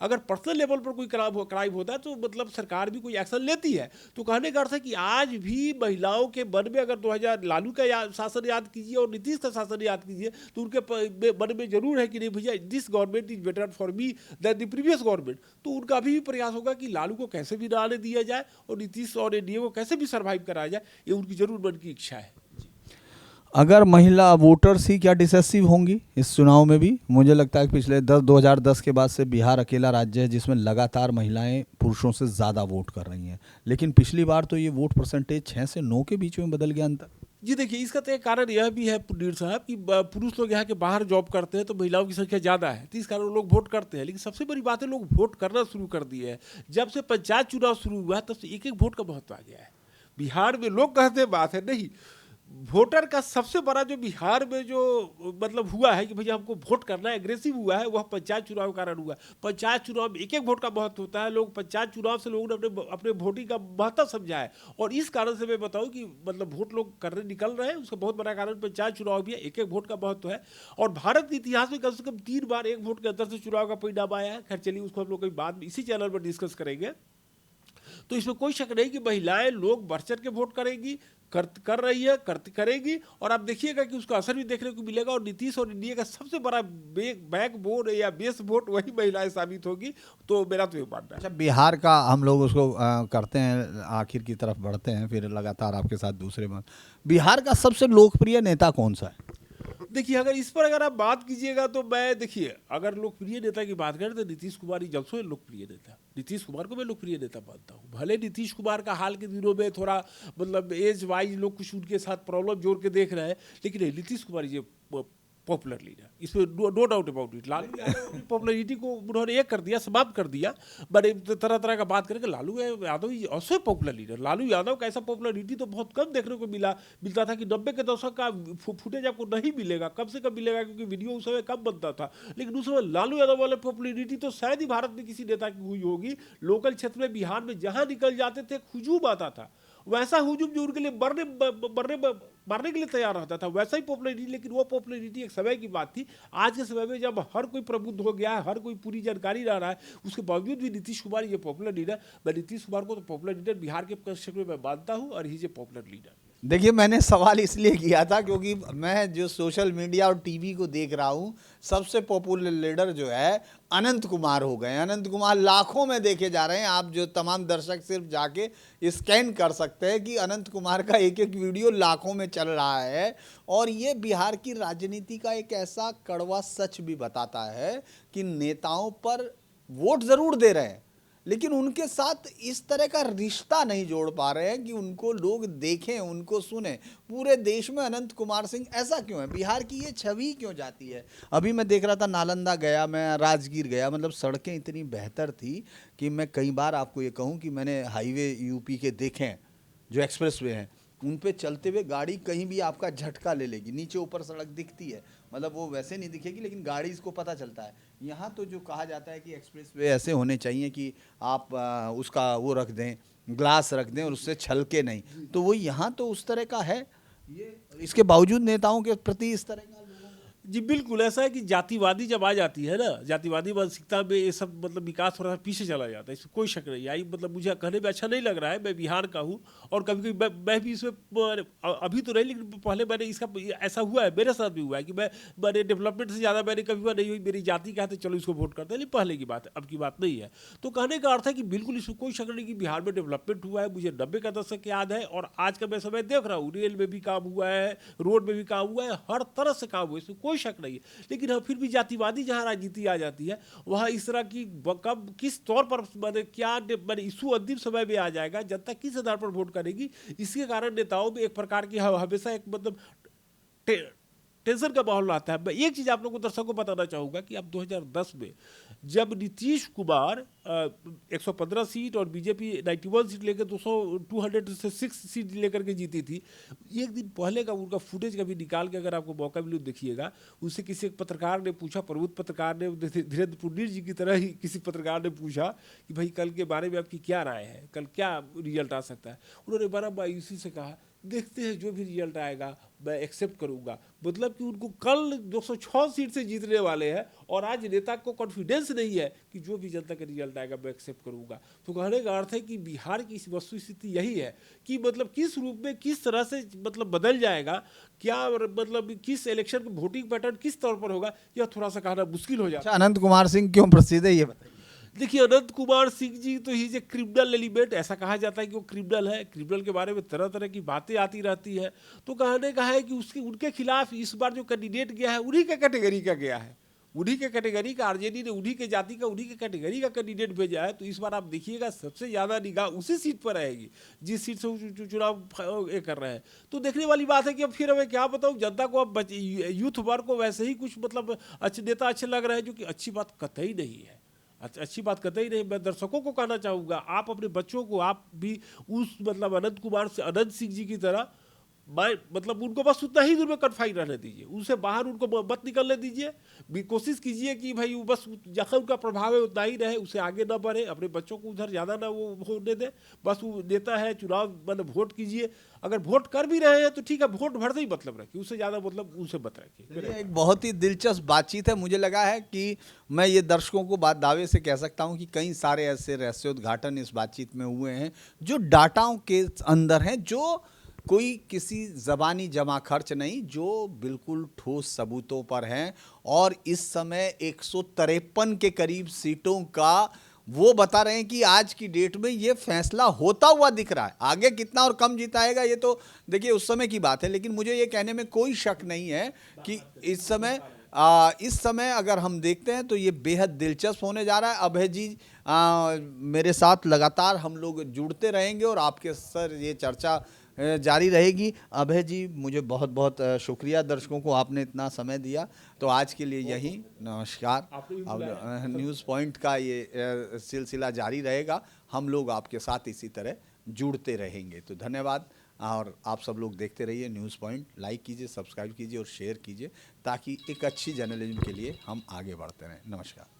अगर personal level पर कोई क्राइम होता है तो मतलब सरकार भी कोई एक्शन लेती है। तो कहने का अर्थ है कि आज भी महिलाओं के मन में, अगर 2000 लालू का शासन याद कीजिए और नीतीश का शासन याद कीजिए, तो उनके मन में जरूर है कि नहीं भैया, this government is better for me than the previous government. तो उनका अभी भी प्रयास होगा कि लालू को कैसे भी ना आने दिया जाए और नीतीश और एनडीए को कैसे भी सर्वाइव कराया जाए, ये उनकी जरूर मन की इच्छा है। अगर महिला वोटर्स ही क्या डिसेसिव होंगी इस चुनाव में भी? मुझे लगता है कि पिछले 2010 के बाद से बिहार अकेला राज्य है जिसमें लगातार महिलाएं पुरुषों से ज़्यादा वोट कर रही हैं, लेकिन पिछली बार तो ये वोट परसेंटेज 6 से 9 के बीच में बदल गया अंतर। जी देखिए, इसका तो एक कारण यह भी है पुनीर साहब कि पुरुष लोग यहाँ के बाहर जॉब करते हैं तो महिलाओं की संख्या ज़्यादा है, तो इस कारण वो लोग वोट करते हैं। लेकिन सबसे बड़ी बात है, लोग वोट करना शुरू कर दिए हैं। जब से पंचायत चुनाव शुरू हुआ है तब से एक एक वोट का महत्व आ गया है। बिहार में लोग कहते हैं, बात है नहीं, वोटर का सबसे बड़ा जो बिहार में जो मतलब हुआ है कि भैया हमको वोट करना है, एग्रेसिव हुआ है, वह पंचायत चुनाव के कारण हुआ है। पंचायत चुनाव में एक एक वोट का महत्व होता है। लोग पंचायत चुनाव से लोगों ने अपने अपने वोटिंग का महत्व समझा है। और इस कारण से मैं बताऊं कि मतलब वोट लोग करने निकल रहे हैं, उसका बहुत बड़ा कारण पंचायत चुनाव भी है, एक एक वोट का महत्व है। और भारत के इतिहास में कम से कम 3 बार एक वोट के अंदर से चुनाव का परिणाम आया है। खैर चलिए, उसको हम लोग कभी बाद में इसी चैनल पर डिस्कस करेंगे। तो इसमें कोई शक नहीं कि महिलाएं लोग बढ़ चढ़ के वोट करेंगी, कर रही है, करेगी। और आप देखिएगा कि उसका असर भी देखने को मिलेगा। और नीतीश और इंडिया का सबसे बड़ा बैकबोन या बेस वोट वही महिलाएं साबित होगी। तो मेरा तो ये मानना है। अच्छा, बिहार का हम लोग उसको करते हैं, आखिर की तरफ बढ़ते हैं फिर लगातार आपके साथ दूसरे में। बिहार का सबसे लोकप्रिय नेता कौन सा है? देखिए, अगर आप बात कीजिएगा तो मैं, देखिए, अगर लोकप्रिय नेता की बात करें तो नीतीश कुमार ही सबसे लोकप्रिय नेता। नीतीश कुमार को मैं लोकप्रिय नेता मानता हूँ। भले नीतीश कुमार का हाल के दिनों में थोड़ा मतलब एज वाइज लोग कुछ उनके साथ प्रॉब्लम जोड़ के देख रहे हैं, लेकिन नहीं, नीतीश कुमार ये पॉपुलर लीडर, इसमें no doubt about it. Lalu Yadav अपनी पॉपुलरिटी को उन्होंने एक कर दिया, समाप्त कर दिया। बड़े तरह तरह का बात करेंगे, Lalu Yadav he also popular leader. Lalu Yadav का ऐसा पॉपुलरिटी तो बहुत कम देखने को मिलता था कि 90 के दशक का फुटेज आपको नहीं मिलेगा, कम से कम मिलेगा, क्योंकि वीडियो उस समय कम बनता था। लेकिन उस समय लालू यादव वाले पॉपुलरिटी तो शायद ही भारत में किसी नेता की हुई होगी। लोकल क्षेत्र में बिहार में जहां निकल जाते थे हुजूम आता था, वैसा हुजूम जो उनके लिए मरने के लिए तैयार रहता था, वैसा ही पॉपुलरिटी। लेकिन वो पॉपुलरिटी एक समय की बात थी। आज के समय में जब हर कोई प्रबुद्ध हो गया है, हर कोई पूरी जानकारी रह रहा है, उसके बावजूद भी नीतीश कुमार ये पॉपुलर लीडर। मैं नीतीश कुमार को तो पॉपुलर लीडर बिहार के क्षेत्र में मैं मानता हूँ, और ही पॉपुलर लीडर। देखिए, मैंने सवाल इसलिए किया था क्योंकि मैं जो सोशल मीडिया और टीवी को देख रहा हूँ, सबसे पॉपुलर लीडर जो है अनंत कुमार हो गए। अनंत कुमार लाखों में देखे जा रहे हैं। आप जो तमाम दर्शक सिर्फ जाके स्कैन कर सकते हैं कि अनंत कुमार का एक एक वीडियो लाखों में चल रहा है। और ये बिहार की राजनीति का एक ऐसा कड़वा सच भी बताता है कि नेताओं पर वोट जरूर दे रहे हैं, लेकिन उनके साथ इस तरह का रिश्ता नहीं जोड़ पा रहे हैं कि उनको लोग देखें, उनको सुने। पूरे देश में अनंत कुमार सिंह ऐसा क्यों है? बिहार की ये छवि क्यों जाती है? अभी मैं देख रहा था, नालंदा गया, मैं राजगीर गया, मतलब सड़कें इतनी बेहतर थी कि मैं कई बार आपको ये कहूँ कि मैंने हाईवे यूपी के देखे हैं, जो एक्सप्रेस वे हैं, उन पे चलते हुए गाड़ी कहीं भी आपका झटका ले लेगी। नीचे ऊपर सड़क दिखती है, मतलब वो वैसे नहीं दिखेगी, लेकिन गाड़ी इसको पता चलता है। यहाँ तो जो कहा जाता है कि एक्सप्रेस वे ऐसे होने चाहिए कि आप उसका वो रख दें, ग्लास रख दें और उससे छलके नहीं, तो वो यहाँ तो उस तरह का है। ये इसके बावजूद नेताओं के प्रति इस तरह का जी बिल्कुल ऐसा है कि जातिवादी जब आ जाती है ना, जातिवादी मानसिकता में ये सब मतलब विकास थोड़ा सा पीछे चला जाता है, इसमें कोई शक नहीं। आई मतलब मुझे कहने में अच्छा नहीं लग रहा है, मैं बिहार का हूँ और कभी कभी मैं भी इसमें अभी तो नहीं, लेकिन पहले मैंने इसका ऐसा हुआ है, मेरे साथ भी हुआ है कि मैंने डेवलपमेंट से ज़्यादा मैंने कभी नहीं हुई, मेरी जाति का है तो चलो इसको वोट करते हैं, लेकिन पहले की बात है, अब की बात नहीं है। तो कहने का अर्थ है कि बिल्कुल इसमें कोई शक नहीं कि बिहार में डेवलपमेंट हुआ है। मुझे 90 का दशक याद है और आज का मैं समय देख रहा हूँ, रेल में भी काम हुआ है, रोड में भी काम हुआ है, हर तरह से काम हुआ है, इसमें कोई शक नहीं है। लेकिन हाँ, फिर भी जातिवादी जहाँ राजनीति आ जाती है, वहाँ इस तरह की कब किस तौर पर मैंने क्या मैंने इशू अंतिम समय में आ जाएगा, जनता किस आधार पर वोट करेगी, इसके कारण नेताओं में एक प्रकार की हमेशा एक मतलब टेंशन का माहौल आता है। मैं एक चीज़ आप लोगों को दर्शकों को बताना चाहूँगा कि अब 2010 में जब नीतीश कुमार 115 सीट और बीजेपी 91 सीट लेकर 206 सीट लेकर के जीती थी, एक दिन पहले का उनका फुटेज कभी निकाल के अगर आपको मौका मिले तो देखिएगा। उससे किसी एक पत्रकार ने पूछा, प्रबुद्ध पत्रकार ने, धीरेन्द्र पुनीर जी की तरह ही किसी पत्रकार ने पूछा कि भाई कल के बारे में आपकी क्या राय है, कल क्या रिजल्ट आ सकता है। उन्होंने बड़ा मायूसी से कहा, देखते हैं जो भी रिजल्ट आएगा मैं एक्सेप्ट करूंगा। मतलब कि उनको कल 206 सीट से जीतने वाले हैं और आज नेता को कॉन्फिडेंस नहीं है कि जो भी जनता का रिजल्ट आएगा मैं एक्सेप्ट करूंगा। तो कहने का अर्थ है कि बिहार की इस वस्तु स्थिति यही है कि मतलब किस रूप में किस तरह से मतलब बदल जाएगा, क्या मतलब किस इलेक्शन का वोटिंग पैटर्न किस तौर पर होगा, यह थोड़ा सा कहना मुश्किल हो जाता है। अच्छा, अनंत कुमार सिंह क्यों प्रसिद्ध है ये बताइए। देखिए अनंत कुमार सिंह जी तो ही क्रिमिनल एलिमेंट, ऐसा कहा जाता है कि वो क्रिमिनल है। क्रिमिनल के बारे में तरह तरह की बातें आती रहती है। तो कहने का है कि उसके उनके खिलाफ इस बार जो कैंडिडेट गया है उन्हीं के कैटेगरी का गया है, उन्हीं के कैटेगरी का, आरजेडी ने उन्हीं के जाति का उन्हीं के कैटेगरी का कैंडिडेट भेजा है। तो इस बार आप देखिएगा सबसे ज़्यादा निगाह उसी सीट पर रहेगी जिस सीट से वो चुनाव ये कर रहे हैं। तो देखने वाली बात है कि अब फिर हमें क्या बताऊँ, जनता को अब यूथ वर्ग को वैसे ही कुछ मतलब अच्छे नेता अच्छे लग रहे हैं, जो कि अच्छी बात कतई नहीं है। अच्छी बात कतई नहीं। मैं दर्शकों को कहना चाहूँगा, आप अपने बच्चों को आप भी उस मतलब अनंत कुमार से, अनंत सिंह जी की तरह मतलब उनको बस उतना ही दूर में कन्फाइन रहने दीजिए, उससे बाहर उनको मत निकलने दीजिए। कोशिश कीजिए कि भाई वो बस जहाँ उनका प्रभाव है उतना ही रहे, उससे आगे ना बढ़े। अपने बच्चों को उधर ज़्यादा ना वो होने दें। बस वो नेता है, चुनाव मतलब वोट कीजिए। अगर वोट कर भी रहे हैं तो ठीक है, वोट भरते ही मतलब रखिए, उससे ज़्यादा मतलब उनसे मत रखिए। ये एक बहुत ही दिलचस्प बातचीत है। मुझे लगा है कि मैं ये दर्शकों को बात दावे से कह सकता हूँ कि कई सारे ऐसे रहस्योद्घाटन इस बातचीत में हुए हैं जो डाटाओं के अंदर हैं, जो कोई किसी ज़बानी जमा खर्च नहीं, जो बिल्कुल ठोस सबूतों पर हैं। और इस समय 153 के करीब सीटों का वो बता रहे हैं कि आज की डेट में ये फैसला होता हुआ दिख रहा है। आगे कितना और कम जिताएगा ये तो देखिए उस समय की बात है, लेकिन मुझे ये कहने में कोई शक नहीं है कि इस समय अगर हम देखते हैं तो ये बेहद दिलचस्प होने जा रहा है। अभय जी मेरे साथ लगातार हम लोग जुड़ते रहेंगे और आपके सर ये चर्चा जारी रहेगी। अभय जी, मुझे बहुत बहुत शुक्रिया, दर्शकों को आपने इतना समय दिया। तो आज के लिए यही, नमस्कार। अब न्यूज़ पॉइंट का ये सिलसिला जारी रहेगा, हम लोग आपके साथ इसी तरह जुड़ते रहेंगे। तो धन्यवाद। और आप सब लोग देखते रहिए न्यूज़ पॉइंट, लाइक कीजिए, सब्सक्राइब कीजिए और शेयर कीजिए, ताकि एक अच्छी जर्नलिज्म के लिए हम आगे बढ़ते रहें। नमस्कार।